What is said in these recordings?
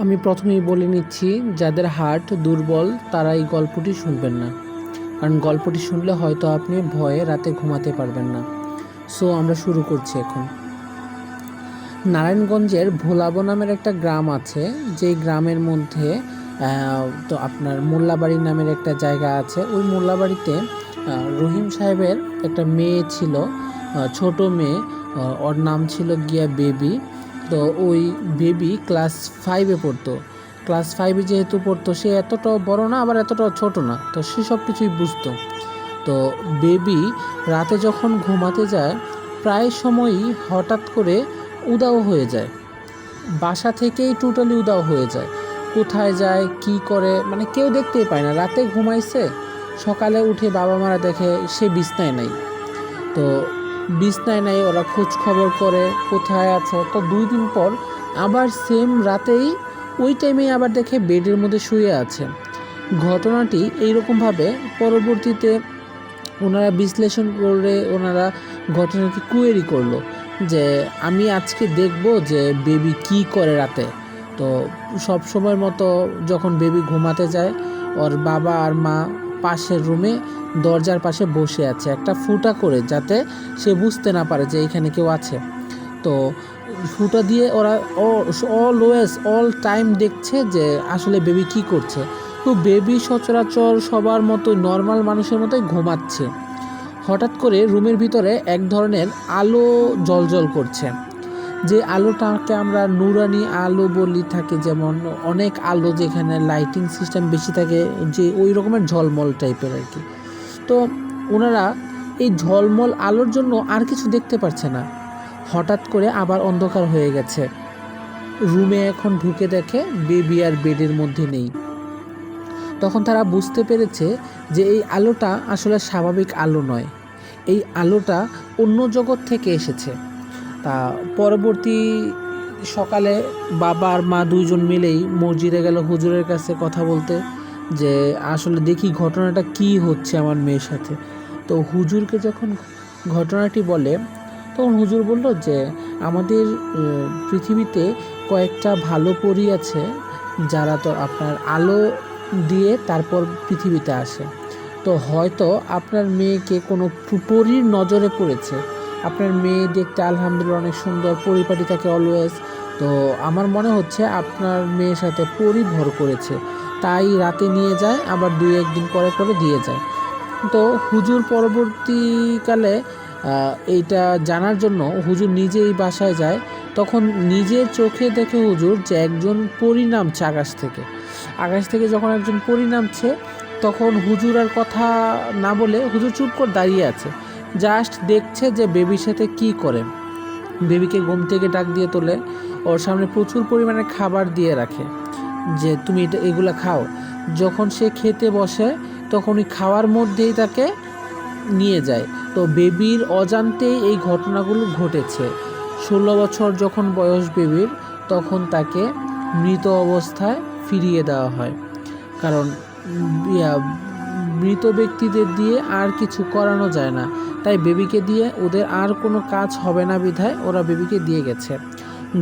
আমি প্রথমেই বলে নিচ্ছি, যাদের হার্ট দুর্বল তারা এই গল্পটি শুনবেন না, কারণ গল্পটি শুনলে হয়তো আপনি ভয়ে রাতে ঘুমাতে পারবেন না। সো আমরা শুরু করছি এখন। নারায়ণগঞ্জের ভোলাবো নামের একটা গ্রাম আছে, যেই গ্রামের মধ্যে তো আপনার মোল্লাবাড়ি নামের একটা জায়গা আছে। ওই মোল্লাবাড়িতে রহিম সাহেবের একটা মেয়ে ছিল, ছোট মেয়ে। ওর নাম ছিল গিয়া বেবি। তো ওই বেবি ক্লাস 5-এ পড়তো। ক্লাস 5-এ যেহেতু পড়তো, সে এতটাও বড় না আবার এতটাও ছোট না, তো সে সব কিছুই বুঝতো। তো বেবি রাতে যখন ঘুমাতে যায় প্রায় সময়ই হঠাৎ করে উধাও হয়ে যায়, বাসা থেকেই টোটালি উধাও হয়ে যায়। কোথায় যায় কি করে মানে কেউ দেখতেই পায় না। রাতে ঘুমাইছে, সকালে উঠে বাবা মারা দেখে সে বিছনায় নাই। তো বিছনায় নাই, ওরা খোঁজ খবর করে কোথায় আছে। তো 2 দিন পর আবার সেম রাতেই ওই টাইমেই আবার দেখে বেডের মধ্যে শুয়ে আছে। ঘটনাটি এইরকমভাবে পরবর্তীতে ওনারা বিশ্লেষণ করে ওনারা ঘটনাটি কুয়েরি করলো যে আমি আজকে দেখব যে বেবি কি করে রাতে। তো সব সময়ের মতো যখন বেবি ঘুমাতে যায়, ওর বাবা আর মা পাশের রুমে দরজার পাশে বসে আছে একটা ফুটা করে, যাতে সে বুঝতে না পারে যে এখানে কেউ আছে। তো ফুটা দিয়ে ওরা অলওয়েজ অল টাইম দেখছে যে আসলে বেবি কি করছে। তো বেবি সচরাচর সবার মতো নর্মাল মানুষের মতোই ঘুমাচ্ছে। হঠাৎ করে রুমের ভিতরে এক ধরনের আলো জ্বলজ্বল করছে, যে আলোটাকে আমরা নুরানি আলো বলি থাকি, যেমন অনেক আলো যেখানে লাইটিং সিস্টেম বেশি থাকে, যে ওই রকমের ঝলমল টাইপের আর কি। তো ওনারা এই ঝলমল আলোর জন্য আর কিছু দেখতে পারছে না। হঠাৎ করে আবার অন্ধকার হয়ে গেছে। রুমে এখন ঢুকে দেখে বেবি আর বেডের মধ্যে নেই। তখন তারা বুঝতে পেরেছে যে এই আলোটা আসলে স্বাভাবিক আলো নয়, এই আলোটা অন্য জগৎ থেকে এসেছে। তা পরবর্তী সকালে বাবা আর মা দুইজন মিলেই মসজিদে গেল হুজুরের কাছে কথা বলতে, যে আসলে দেখি ঘটনাটা কি হচ্ছে আমার মেয়ের সাথে। তো হুজুরকে যখন ঘটনাটি বলে, তখন হুজুর বলল যে আমাদের পৃথিবীতে কয়েকটা ভালো পরী আছে, যারা তো আপনার আলো দিয়ে তারপর পৃথিবীতে আসে। তো হয়তো আপনার মেয়েকে কোনো পরীর নজরে পড়েছে। আপনার মেয়ে দেখতে আলহামদুলিল্লাহ অনেক সুন্দর, পরিপাটি থাকে অলওয়েজ। তো আমার মনে হচ্ছে আপনার মেয়ের সাথে পরী ভর করেছে, তাই রাতে নিয়ে যায়, আবার 2-1 দিন পরে পরে দিয়ে যায়। তো হুজুর পরবর্তীকালে এইটা জানার জন্য হুজুর নিজেই বাসায় যায়। তখন নিজের চোখে দেখে হুজুর যে একজন পরী নামছে আকাশ থেকে যখন একজন পরী নামছে, তখন হুজুর আর কথা না বলে হুজুর চুপ করে দাঁড়িয়ে আছে, জাস্ট দেখছে যে বেবির সাথে কি করে। বেবিকে ঘুম থেকে ডাক দিয়ে তোলে, ওর সামনে প্রচুর পরিমাণে খাবার দিয়ে রাখে যে তুমি এগুলা খাও। যখন সে খেতে বসে তখন ওই খাওয়ার মধ্যেই তাকে নিয়ে যায়। তো বেবির অজান্তেই এই ঘটনাগুলো ঘটেছে। 16 বছর যখন বয়স বেবির, তখন তাকে মৃত অবস্থায় ফিরিয়ে দেওয়া হয়, কারণ মৃত ব্যক্তিদের দিয়ে আর কিছু করানো যায় না। তাই বেবিকে দিয়ে ওদের আর কোনো কাজ হবে না বিধায় ওরা বেবিকে দিয়ে গেছে।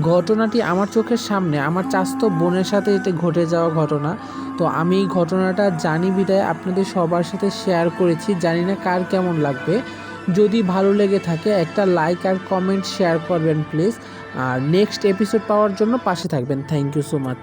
ঘটনাটি আমার চোখের সামনে, আমার চাচাতো বোনের সাথে এটা ঘটে যাওয়া ঘটনা। তো আমি এই ঘটনাটা জানি বিধায় আপনাদের সবার সাথে শেয়ার করেছি। জানি না কার কেমন লাগবে। যদি ভালো লেগে থাকে একটা লাইক আর কমেন্ট শেয়ার করবেন প্লিজ। আর নেক্সট এপিসোড পাওয়ার জন্য পাশে থাকবেন। Thank you so much.